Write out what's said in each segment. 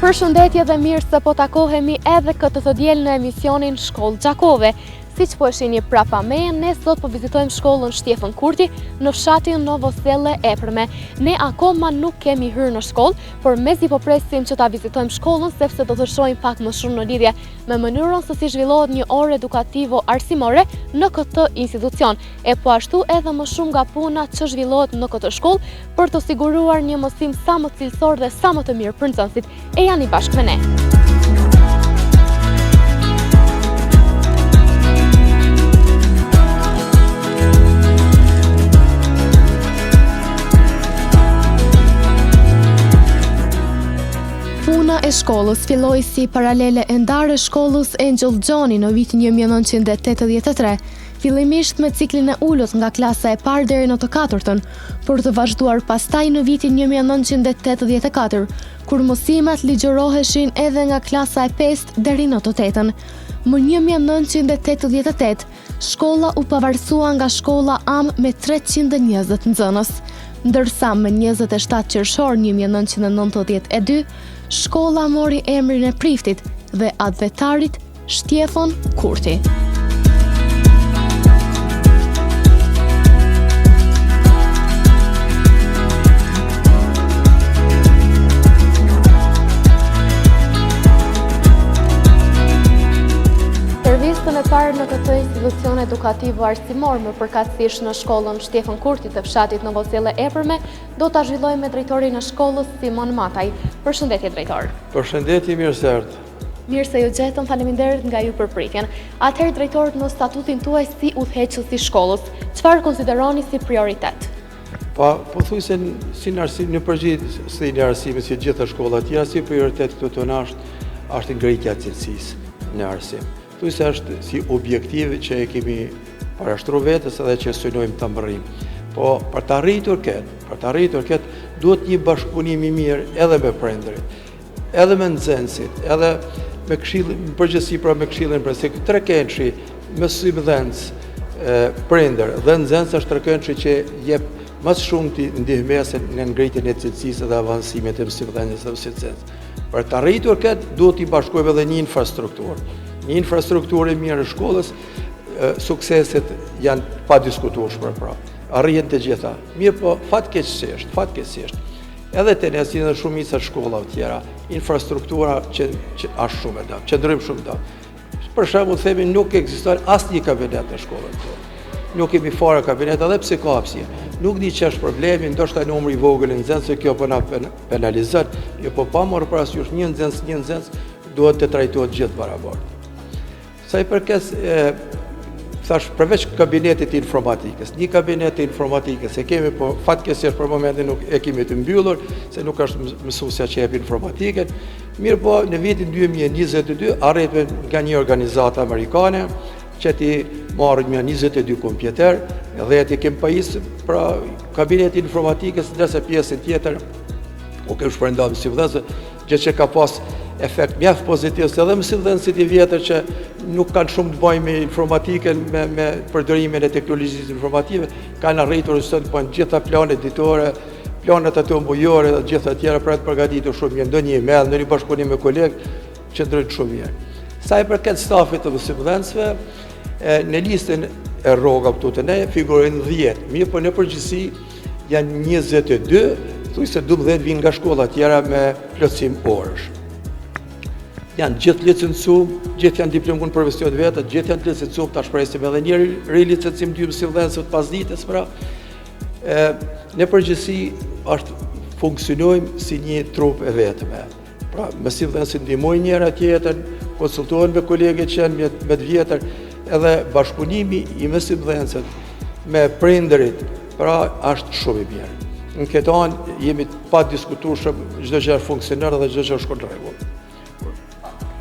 Përshëndetje dhe mirë se po takohemi edhe këtë të diel në emisionin Shkollë Gjakove. Siç po e shihni prapa meje, ne sot po vizitojmë shkollën Shtjefën Kurti në fshatin Novoselle Epërme. Ne akoma nuk kemi hyrë në shkollë, por mezi po presim që ta vizitojmë shkollën sepse do të shohim pak më shumë në lidhje me mënyrën se si zhvillohet një orë edukativo-arsimore në këtë institucion. E po ashtu edhe më shumë nga puna që zhvillohet në këtë shkollë për të siguruar një mësim sa më cilësor dhe sa më të mirë për nxënësit. E jani bashkë me ne. Puna e shkollës filloi si paralele e ndarë e shkollës Angel Gjoni në vitin 1983, fillimisht me ciklin e ullët nga klasa e parë deri në të katërtën, por të vazhduar pastaj në vitin 1984, kur mësimet ligjëroheshin edhe nga klasa e 5 deri në të 8-ën. Më 1988, shkolla u pavarësua nga shkolla Am me 320 nxënës, ndërsa më 27 qershor 1992, shkolla mori emrin e priftit dhe atë vetarit Shtjefën Kurti. Intervistën e parë në këtë institucion edukativo-arsimor më përkatësisht në shkollën Shtjefën Kurti të fshatit Novoselle Epërme do ta zhvillojmë me drejtorin e shkollës Simon Mataj. Përshëndetje drejtor. Përshëndetje, mirë se erdhët. Mirë se ju gjetëm, faleminderit nga ju për pritjen. Atëherë drejtor, në statutin tuaj si udhëheqës i shkollës, çfarë konsideroni si prioritet? Pothuajse si në arsim në përgjithësi në arsimit si gjitha shkollat tjera, si prioritet këtu tonë është ngritja e cilësisë në arsim. Thuajse është si objektiv që e kemi parashtruar vetes edhe që synojmë ta mbërrijmë. Po për të arritur këtë, duhet një bashkëpunim i mirë edhe me prindërit, edhe me nxënësit, edhe me këshillin, në përgjithësi pra me këshillin për se trekëndshi, mësimdhënës, prindër dhe nxënës është trekëndshi që jep më shumë ndihmëse në ngritjen e cilësisë dhe avancimit të mësimdhënies dhe mësimdhënës. Për të arritur këtë, duhet i bashkojmë edhe një infrastrukturë. Një infrastrukturë e mirë e shkollës, sukseset janë pa diskutueshme pra. Arrihen të gjitha. Mirë po, fatkeqësisht, edhe te ne si në shumica shkollave tjera, infrastruktura që është shumë e dam, qëndrim shumë dam. Për shembull, themi nuk ekziston asnjë kabinet në shkollën tonë. Nuk kemi fare kabinet, edhe pse ka hapësirë. Nuk di që është problemi, ndoshta numri i vogël i nxënësve kjo po na penalizon, jo po pa marrë parasysh një nxënës duhet të trajtohet gjithë barabartë. Sa i përket thash përveç kabinetit informatikës, një kabinet informatikës e kemi, po fatkeqësisht për momentin nuk e kemi të mbyllur, se nuk është mësuesja që jep informatikën. Mirë po, në vitin 2022 arritëm nga një organizatë amerikane që ti marrë një 22 kompjuter, dhe ti kemi pajisë pra kabinetin informatikës, ndërsa pjesën tjetër u kemi shpërndarë mësimdhënësve, gjë që ka pas efekt mjaft pozitiv, se edhe mësimdhënësit i vjetër që nuk kanë shumë të bëjnë me informatikën, me përdorimin e teknologjisë informative, kanë arritur sot po në gjitha planet ditore, planet ato bujore dhe gjitha tjera për të përgatitur shumë mirë, ndonjë email, ndonjë bashkëpunim me kolegë, qëndrojnë shumë mirë. Sa i përket stafit të mësimdhënësve, në listën e rroga këtu të ne figurojnë 10, mirë po në përgjithësi janë 22, thuajse 12 vinë nga shkolla tjera me plotësim orësh. Janë gjithë licencum, gjithë janë diplomuar profesion vetë, gjithë janë licencum, ta shpresim edhe një rilicencim 2 mësimdhënësve të pasdites, pra. Në përgjithësi funksionojmë si një trup e vetme. Pra, mësimdhënësit ndihmojnë njëra tjetrën, konsultohen me kolegët që janë me të vjetër, edhe bashkëpunimi i mësimdhënësit me prindërit, pra është shumë i mirë. Në këtë anë jemi pa diskutueshëm, çdo gjë funksionon dhe çdo gjë shkon rregull.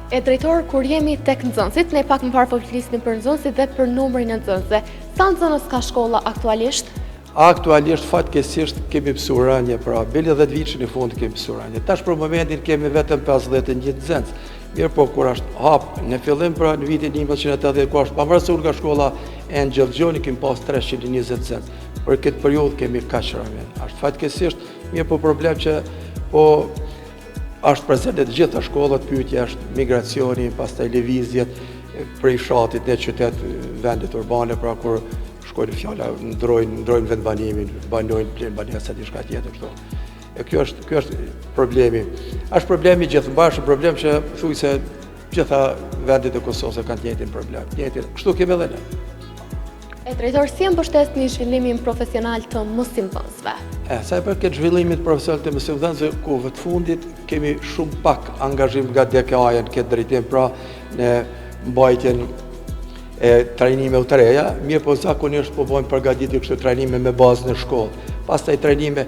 E drejtor, kur jemi tek nxënësit, ne pak më parë po flisnim për nxënësit dhe për numrin e nxënësve. Sa nxënës ka shkolla aktualisht? Aktualisht fatkeqësisht kemi pësuar rënje, pra bile 10 vitin e fundit kemi pësuar rënje. Tash për momentin kemi vetëm 51 nxënës. Mirë po kur është hap në fillim pra në vitin 1980 kur është pavarësisht nga shkolla Angel Gjoni kemi pas 320 nxënës. Për këtë periudhë kemi kaq rënje. Është fatkeqësisht mirë po problem që po është prezente të gjitha shkollat, pyetja është migracioni, pastaj lëvizjet prej fshatit në qytet, vendet urbane, pra kur shkojnë fjala, ndrojnë vendbanimin, banojnë plenë banesa diçka tjetër kështu. E kjo është problemi. Është problemi gjithëmbashëm, problem që thuj se gjitha vendet e Kosovës kanë të njëjtin problem. Kështu kemi edhe ne. Drejtor, si mbështesni zhvillimin profesional të mësimdhënësve? Sa i përket zhvillimit profesional të mësimdhënësve, kohëve të fundit kemi shumë pak angazhim nga DKA-ja në këtë drejtim, pra në mbajtjen e trajnime të reja, mirë po zakonisht po bëjmë përgatitje kështu trajnime me bazë në shkollë. Pastaj trajnime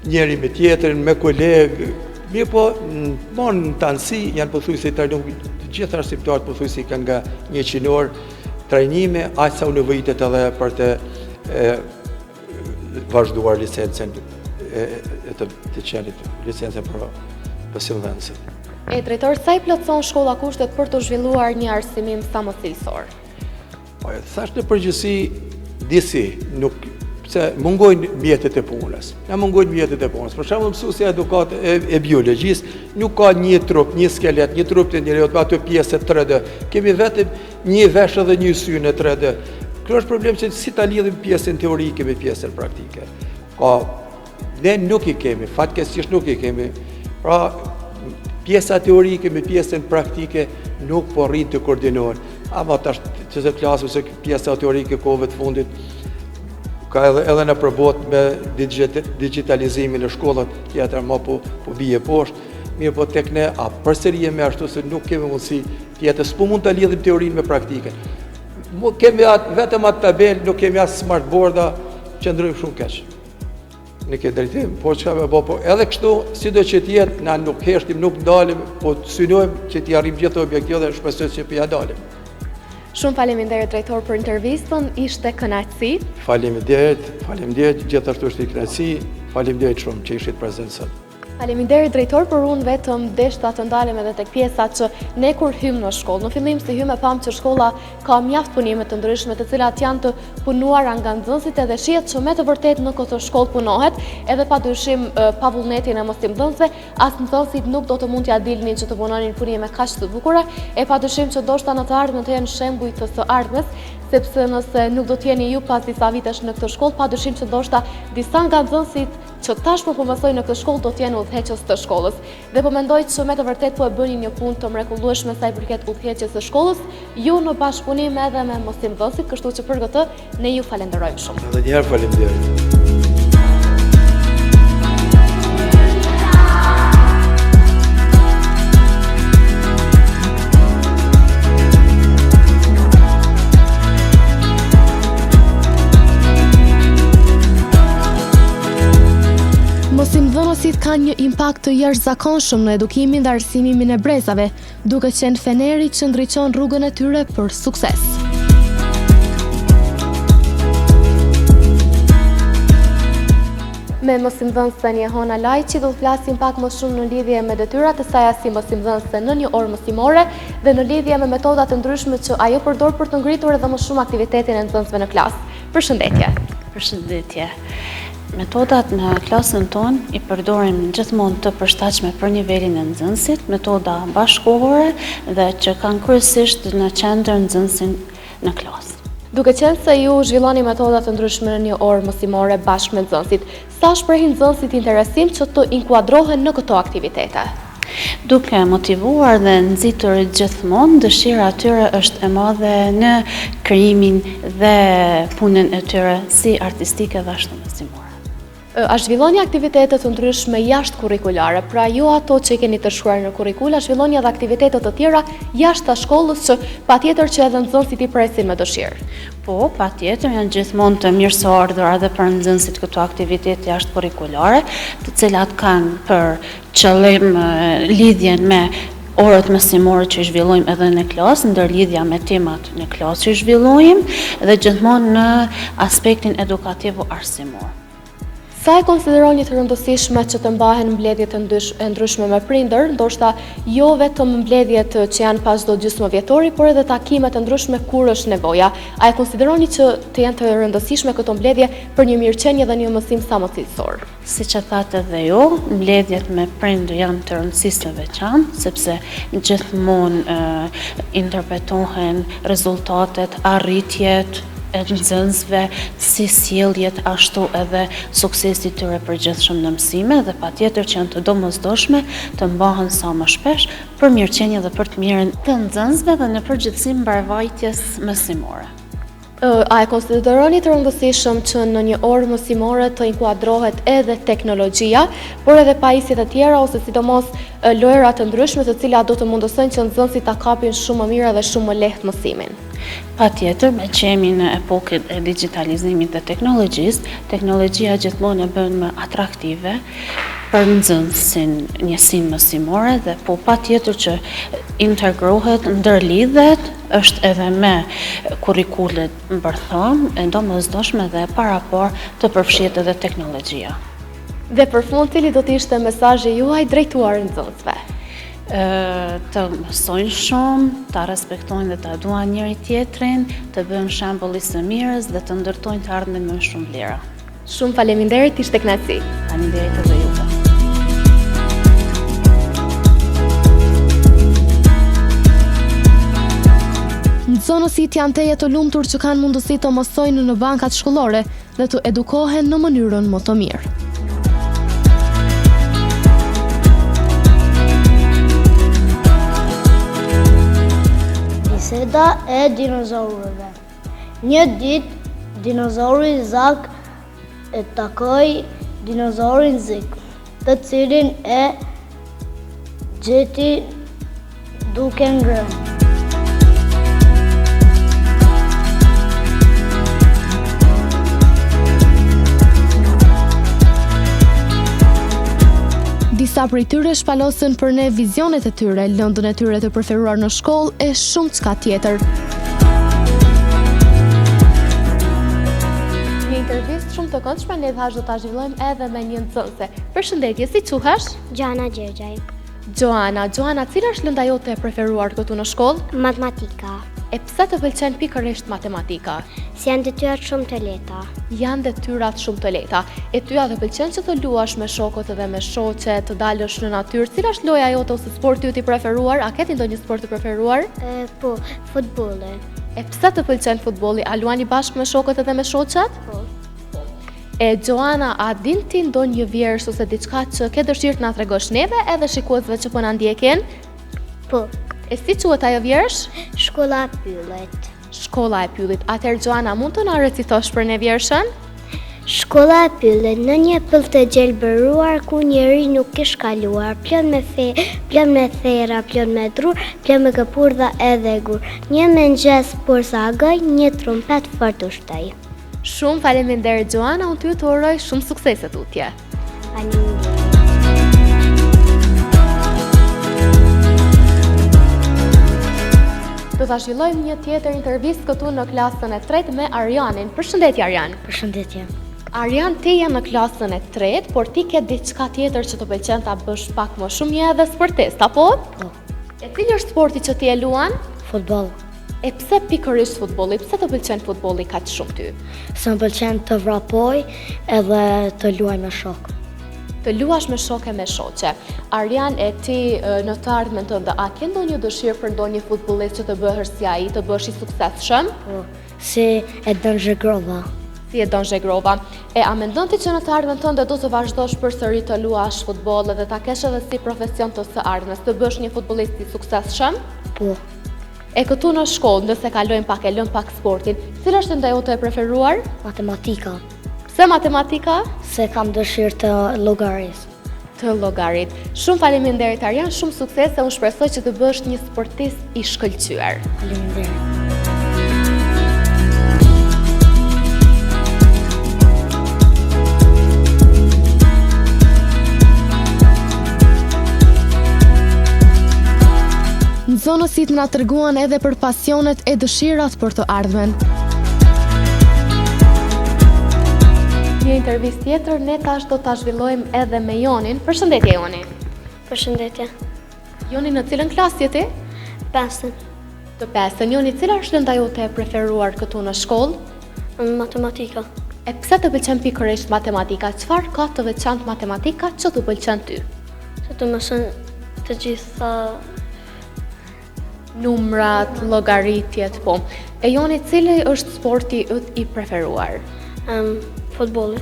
njëri me tjetrin, me kolegë, mirë po në tanësi janë pothuajse trajnuar të gjithë arsimtarët pothuajse kanë nga 100 orë trajnime, aq sa u nevojitet edhe për të vazhduar licencën të qenit, licencën për mësimdhënësit. Drejtor, sa i plotëson shkolla kushtet për të zhvilluar një arsimim sa më cilësor? Thash në përgjithësi disi nuk se mungojnë mjetet e punës. Na mungojnë mjetet e punës. Për shembull, mësuesja edukat e biologjisë nuk ka një trup, një skelet, një trup të njeriut me ato pjesë 3D. Kemi vetëm një vesh edhe një sy në 3D. Kjo është problem që si ta lidhim pjesën teorike me pjesën praktike. Ne nuk i kemi, fatkeqësisht nuk i kemi. Pra, pjesa teorike me pjesën praktike nuk po rrin të koordinohen. Ama tash që të klasë se pjesa teorike kohëve të fundit ka edhe në përbot me digitalizimin e shkollat tjetër ma po bije poshtë, mirë po tek ne, përsëri jemi ashtu se nuk kemi mundësi tjetër, s'po mund të lidhim teorinë me praktikën. Kemi vetëm atë tabel, nuk kemi as smartboarda, që ndrojmë shumë keq. Në këtë drejtim, po çka me po edhe kështu, sido që tjetë, na nuk heshtim, nuk ndalim, po synojmë që t'i arrim gjithë objektive dhe shpresoj që pja dalim. Shumë faleminderit drejtor për intervistën, ishte kënaqësi. Faleminderit, gjithashtu është i kënaqësi, faleminderit shumë që ishit prezent sot. Faleminderit drejtor, për unë vetëm deshta të ndalem edhe tek pjesa që ne kur hymë në shkollë. Në fillim si hymë e pamë që shkolla ka mjaft punime të ndryshme të cilat janë të punuara nga nxënësit edhe shihet që me të vërtet në këtë shkollë punohet, edhe padyshim pa vullnetin e mësimdhënësve, as nxënësit nuk do të mund t'ja dilnin që të punonin punime kaq të bukura, e padyshim që ndoshta në të ardhmen të jenë shembuj të së ardhmes, sepse nëse nuk do t'jeni ju pas disa vitesh në këtë shkollë, padyshim që ndoshta disa nga nxënësit që tashmë po mësojnë në këtë shkollë do t'jenë udhëheqës të shkollës. Dhe po mendoj që me të vërtet po e bëni një punë të mrekullueshme sa i përket udhëheqjes së shkollës, ju në bashkëpunim edhe me mësimdhënësit, kështu që për këtë ne ju falenderojmë shumë. Edhe një herë faleminderit. Mësimdhënësit kanë një impakt të jashtëzakonshëm në edukimin dhe arsimimin e brezave, duke qenë feneri që ndriçon rrugën e tyre për sukses. Me mësimdhënëse një Hona Lajqi do të flasim pak më shumë në lidhje me detyrat e saj si mësimdhënëse në një orë mësimore dhe në lidhje me metodat të ndryshme që ajo përdor për të ngritur edhe më shumë aktivitetin e nxënësve në klasë. Përshëndetje. Përshëndetje. Metodat në klasën tonë i përdorim gjithmonë të përshtatshme për nivelin e nxënësit, metoda bashkëkohore dhe që kanë kryesisht në qendër nxënësin në klasë. Duke qenë se ju zhvilloni metodat të ndryshme në një orë mësimore bashkë me nxënësit, sa shprehin nxënësit interesim që të inkuadrohen në këto aktivitete? Duke motivuar dhe nxitur gjithmonë, dëshira e tyre është e madhe në krijimin dhe punën e tyre si artistike dhe ashtu mësimore. A zhvilloni aktivitete të ndryshme jashtë kurrikulare, pra jo ato që i keni të shkruar në kurrikula, zhvilloni edhe aktivitete të tjera jashtë shkollës që patjetër që edhe nxënësit i presin me dëshirë. Po, patjetër janë gjithmonë të mirëseardhura edhe për nxënësit këto aktivitete jashtë kurrikulare, të cilat kanë për qëllim lidhjen me orët mësimore që i zhvillojmë edhe në klasë, ndërlidhja me temat në klasë që i zhvillojmë dhe gjithmonë në aspektin edukativ arsimor. Sa e konsideroni të rëndësishme që të mbahen mbledhjet e ndryshme me prindër, ndoshta jo vetëm mbledhjet që janë pas çdo gjysmëvjetori, por edhe takimet e ndryshme kur është nevoja. A e konsideroni që të janë të rëndësishme këto mbledhje për një mirëqenie dhe një mësim sa më cilësor? Siç e thatë edhe ju, mbledhjet me prindër janë të rëndësishme veçantë, sepse gjithmonë interpretohen rezultatet, arritjet e nxënësve, si sjelljet, ashtu edhe suksesi i tyre përgjithshëm në mësime dhe patjetër që janë të domosdoshme të mbahen sa më shpesh për mirëqenie dhe për të mirën të nxënësve dhe në përgjithësi mbarvajtjes mësimore. A e konsideroni të rëndësishëm që në një orë mësimore të inkuadrohet edhe teknologjia, por edhe pajisjet e tjera ose sidomos lojra të ndryshme të cilat do të mundësojnë që nxënësit ta kapin shumë më mirë dhe shumë më lehtë mësimin? Patjetër, me që jemi në epokën e digitalizimit dhe teknologjisë, teknologjia gjithmonë e bën më atraktive për nxënësin njësinë mësimore dhe po patjetër që integrohet, ndërlidhet, është edhe me kurrikulet mbërthom, e domosdoshme dhe parapor të përfshihet edhe teknologjia. Dhe për fund, cili do të ishte mesazhi juaj drejtuar nxënësve? Të mësojnë shumë, të respektojnë dhe të duan njëri tjetrin, të bëjnë shembull i së mirës dhe të ndërtojnë të ardhmen me shumë vlera. Shumë faleminderit, ishte kënaqësi. Faleminderit edhe juve. Nxënësit janë teje të lumtur që kanë mundësi të mësojnë në bankat shkollore dhe të edukohen në mënyrën më të mirë. Biseda e dinozaurëve. Një ditë, dinozauri Zak e takoi dinozaurin Zik, të cilin e gjeti duke ngrënë. Disa prej tyre shpalosën për ne vizionet e tyre, lëndën e tyre të preferuar në shkollë e shumë çka tjetër. Një intervistë shumë të këndshme ne thash do ta zhvillojmë edhe me një nxënëse. Përshëndetje, si quhesh? Gjana Gjergjaj. Joana, cila është lënda jote e preferuar këtu në shkollë? Matematika. E pse të pëlqen pikërisht matematika? Si janë detyrat shumë të lehta. Janë detyrat shumë të lehta. E tyja të pëlqen që të luash me shokët edhe me shoqe, të dalësh në natyrë. Cila është loja jote ose sporti yt i preferuar? A ke ndonjë sport të preferuar? Po, futbolli. E pse të pëlqen futbolli? A luani bashkë me shokët edhe me shoqat? Po. E Joana, a din ti ndonjë vjersh ose diçka që ke dëshirë të na tregosh neve edhe shikuesve që po na ndjekin? Po. E si quhet ajo vjersh? Shkolla e Pyllit. Shkolla e Pyllit. Atëherë Joana, mund të na recitosh për ne vjershën? Shkolla e Pyllit, në një pyll të gjelbëruar ku njeri nuk kish kaluar, plot me thera, plot me drur, plot me këpurdha edhe gur. Një mëngjes por sa gaj, një trumpet fort u shtej. Shumë faleminderit Joana, unë ty të uroj shumë suksese tutje. Faleminderit. Do ta zhvillojmë një tjetër intervistë këtu në klasën e 3 me Arianin. Përshëndetje Arian. Përshëndetje. Arian, ti je në klasën e 3, por ti ke diçka tjetër që të pëlqen ta bësh pak më shumë, je edhe sportist, apo? Po. E cili është sporti që ti e luan? Futboll. E pse pikërisht futbolli? Pse të pëlqen futbolli kaq shumë ty? Se më pëlqen të vrapoj edhe të luaj me shok. Të luash me shokë e me shoqe. Arian, e ti në të ardhmen tënde, a ke ndonjë dëshirë për ndonjë futbollist që të bëhesh si ai, të bësh i suksesshëm? Po. Si Edon Zhegrova. Si Edon Zhegrova. E a mendon ti që në të ardhmen tënde do të vazhdosh përsëri të luash futboll dhe ta kesh edhe si profesion të së ardhmes, të bësh një futbollist i suksesshëm? Po. E këtu në shkollë, nëse kalojmë pak e lëm pak sportin, cila është enda jote e preferuar? Matematika. Pse matematika? Se kam dëshirë të llogaris. Të llogarit. Shumë faleminderit Arian, shumë sukses, unë shpresoj që të bësh një sportist i shkëlqyer. Faleminderit. Nxënësit na treguan edhe për pasionet e dëshirat për të ardhmen. Një një intervistë tjetër, ne tash do ta zhvillojmë edhe me Jonin. Përshëndetje Joni. Përshëndetje. Joni, në cilën klasë je ti? Pesën. Të pesën. Joni, cila është lënda jote e preferuar këtu në shkollë? Matematika. E pse të pëlqen pikërisht matematika? Çfarë ka të veçantë matematika që të pëlqen ty? Se të mëson të gjitha Numrat, llogaritjet, po. E Joni, cili është sporti yt i preferuar? futbolli.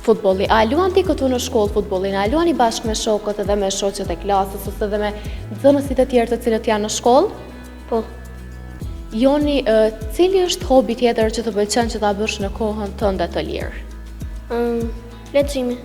Futbolli. A luan ti këtu në shkollë futbollin? A luani bashkë me shokët edhe me shoqet e klasës ose edhe me nxënësit e tjerë të cilët janë në shkollë? Po. Joni, cili është hobi tjetër që të pëlqen që ta bësh në kohën tënde të lirë? Leximi.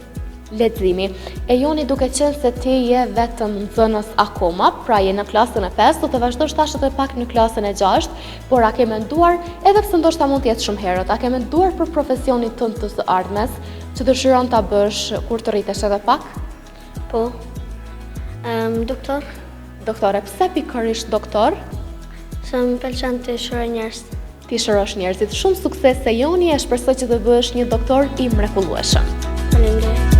Leximi. E Joni, duke qenë se ti je vetëm nxënës akoma, pra je në klasën e 5, do të vazhdosh tash edhe pak në klasën e 6, por a ke menduar, edhe pse ndoshta mund të jetë shumë herët, a ke menduar për profesionin tënd të së ardhmes, që dëshiron ta bësh kur të rritesh edhe pak? Po. Doktor. Doktore, pse pikërisht doktor? Se më pëlqen të shëroj njerëz. Ti shërosh njerëzit. Shumë sukses se Joni, e shpresoj që të bësh një doktor i mrekullueshëm. Faleminderit.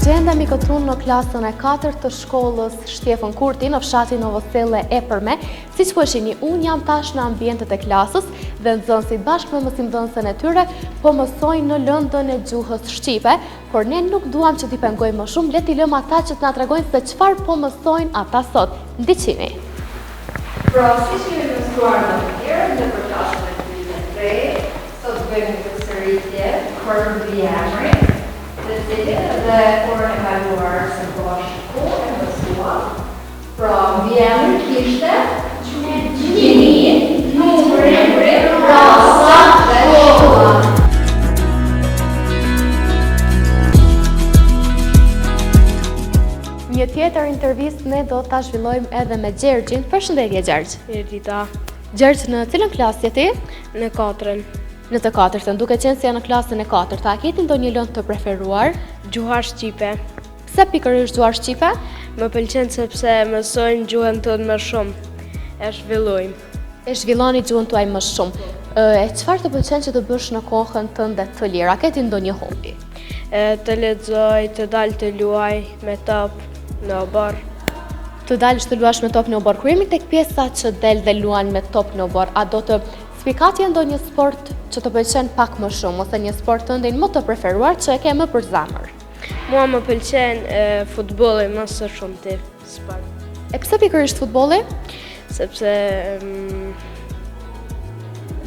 Gjendemi këtu në klasën e 4 të shkollës Shtefan Kurti në fshatin Novoselle e Përme. Siç po e shihni, unë jam tash në ambientet e klasës dhe nxënësit bashkë me mësimdhënësen e tyre po mësojnë në lëndën e gjuhës shqipe, por ne nuk duam që t'i pengojmë më shumë, le t'i lëmë ata që t'na tregojnë se çfarë po mësojnë ata sot. Ndiqini. Pra, siç kemi mësuar më herë në klasën e 3, sot bëjmë një përsëritje për mbiemrin. Dhe orën e kaluar se bashku e mësuam. Pra, mbiemri kishte gjini, numri, rasa dhe shkolla. Një tjetër intervistë ne do ta zhvillojmë edhe me Gjergjin. Përshëndetje Gjergj. Rita. Gjergj, në cilën klasë je ti? Në 4. Në të 4-ën, duke qenë se janë në klasën e 4, a keti ndonjë lëndë të preferuar? Gjuha shqipe. Pse pikërisht gjuha shqipe? Më pëlqen sepse mësojnë gjuhën tonë më shumë. E zhvillojmë. E zhvilloni gjuhën tuaj më shumë. E çfarë të pëlqen që të bësh në kohën tënde të lirë? A keti ndonjë hobi? Të lexoj, të dal të luaj me top në obor. Të dalësh të luash me top në obor. Kur jemi tek pjesa që del dhe luan me top në obor, a do të spikatje ndonjë sport që të pëlqen pak më shumë, ose një sport tëndin më të preferuar që e ke më për zamër? Mua më pëlqen futbolli më së shumti sport. E pse pikërisht futbolli? Sepse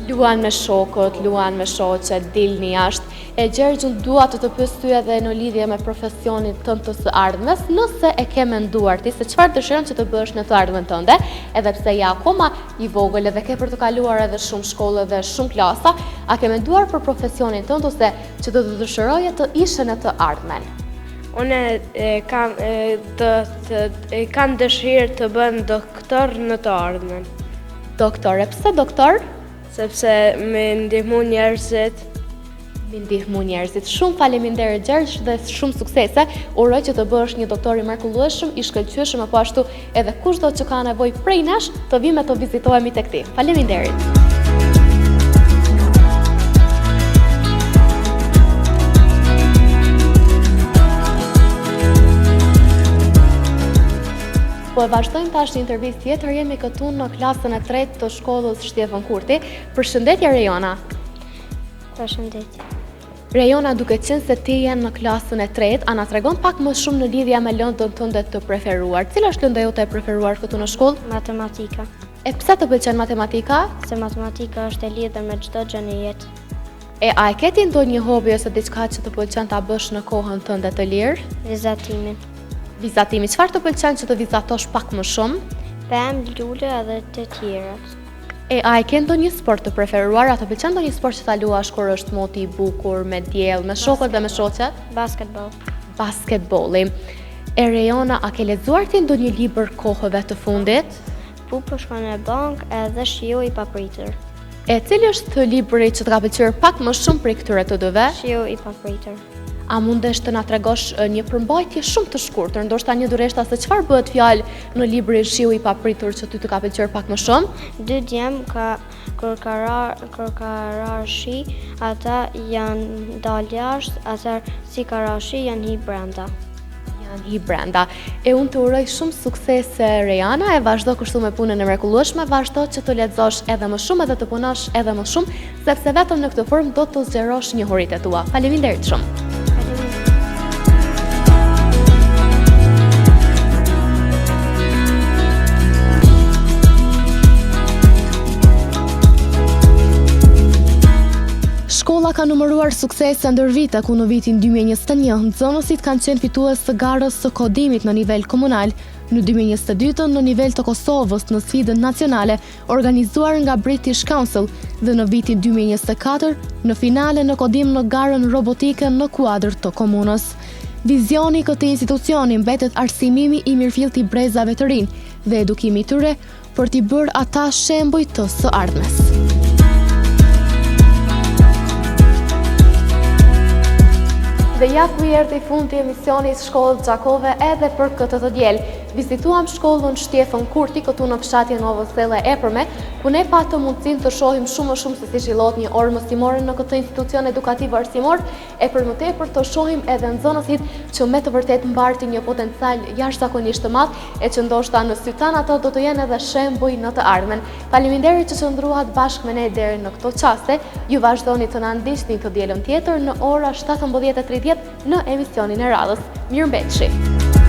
luan me shokët, luan me shoqet, dilni jashtë. E Gjergjën, dua të pyes ty edhe në lidhje me profesionin tënd të së ardhmes, nëse e ke menduar ti se çfarë dëshiron që të bësh në të ardhmen tënde, edhe pse je akoma i vogël edhe ke për të kaluar edhe shumë shkollë dhe shumë klasa, a ke menduar për profesionin tënd ose që të dëshiroje të ishe në të ardhmen? Unë kam dëshirë të bën doktor në të ardhmen. Doktor, e pse doktor? Sepse më ndihmu njerëzit. Mi ndihmu njerëzit. Shumë faleminderit Gjergj dhe shumë suksese. Uroj që të bësh një doktor i mrekullueshëm, i shkëlqyeshëm, apo ashtu edhe kushdo që ka nevojë prej nesh të vime të vizitohemi tek ti. Faleminderit. Po e vazhdojmë tash një intervistë tjetër, jemi këtu në klasën e 3 të shkollës Shtefan Kurti. Përshëndetje Rejona. Përshëndetje. Rejona, duke qenë se ti jenë në klasën e 3, a na tregon pak më shumë në lidhje me lëndën tënde të preferuar. Cila është lënda jote e preferuar këtu në shkollë? Matematika. E pse të pëlqen matematika? Se matematika është e lidhur me çdo gjë në jetë. E a e keti ndonjë hobi ose diçka që të pëlqen ta bësh në kohën tënde të lirë? Vizatimin. Vizatimi, çfarë të pëlqen që të vizatosh pak më shumë? Pemë, lule edhe të tjerat. E a e ke ndonjë sport të preferuar? A të pëlqen ndonjë sport që ta luash kur është moti i bukur, me diell, me shokët dhe me shoqet? Basketball. Basketbolli. E Rejona, a ke lexuar ti ndonjë libër kohëve të fundit? Po shkon në bank edhe Shiu i papritur. E cili është libri që të ka pëlqyer pak më shumë prej këtyre të dyve? Shiu i papritur. A mundesh të na tregosh një përmbajtje shumë të shkurtër, ndoshta një dureshta se çfarë bëhet fjalë në librin Shiu i papritur që ty të ka pëlqyer pak më shumë? 2 djem kërkarashi, ata janë dalë jashtë, ata si karashi janë hi brenda. Janë hi brenda. E unë të uroj shumë sukses Rejana, e vazhdo kështu me punën e mrekullueshme, vazhdo që të lexosh edhe më shumë edhe të punosh edhe më shumë, sepse vetëm në këtë formë do të zgjerosh njohuritë tua. Faleminderit shumë. Shkolla ka numëruar suksese ndër vite, ku në vitin 2021 nxënësit kanë qenë fitues të garës së kodimit në nivel komunal, në 2022 në nivel të Kosovës në sfidën nacionale organizuar nga British Council dhe në vitin 2024 në finale në kodim në garën robotike në kuadër të komunës. Vizioni i këtij institucioni mbetet arsimimi i mirëfillt i brezave të rinj dhe edukimi i tyre për t'i bërë ata shembuj të së ardhmes. Dhe ja ku i erdhi fundi i emisionit Shkollës Xhakove edhe për këtë të diel. Vizituam shkollën Shtjefën Kurti këtu në fshatin Novoselle Epërme, ku ne patëm mundësinë të shohim shumë më shumë se si zhvillohet një orë mësimore në këtë institucion edukativ arsimor, e për më tepër të shohim edhe nxënësit që me të vërtet mbartin një potencial jashtëzakonisht të madh e që ndoshta në sy tan ato do të jenë edhe shembuj në të ardhmen. Faleminderit që qëndruat bashkë me ne deri në këto çaste. Ju vazhdoni të na ndiqni të dielën tjetër në ora 17:30 në emisionin e radhës. Mirëmbëjtje.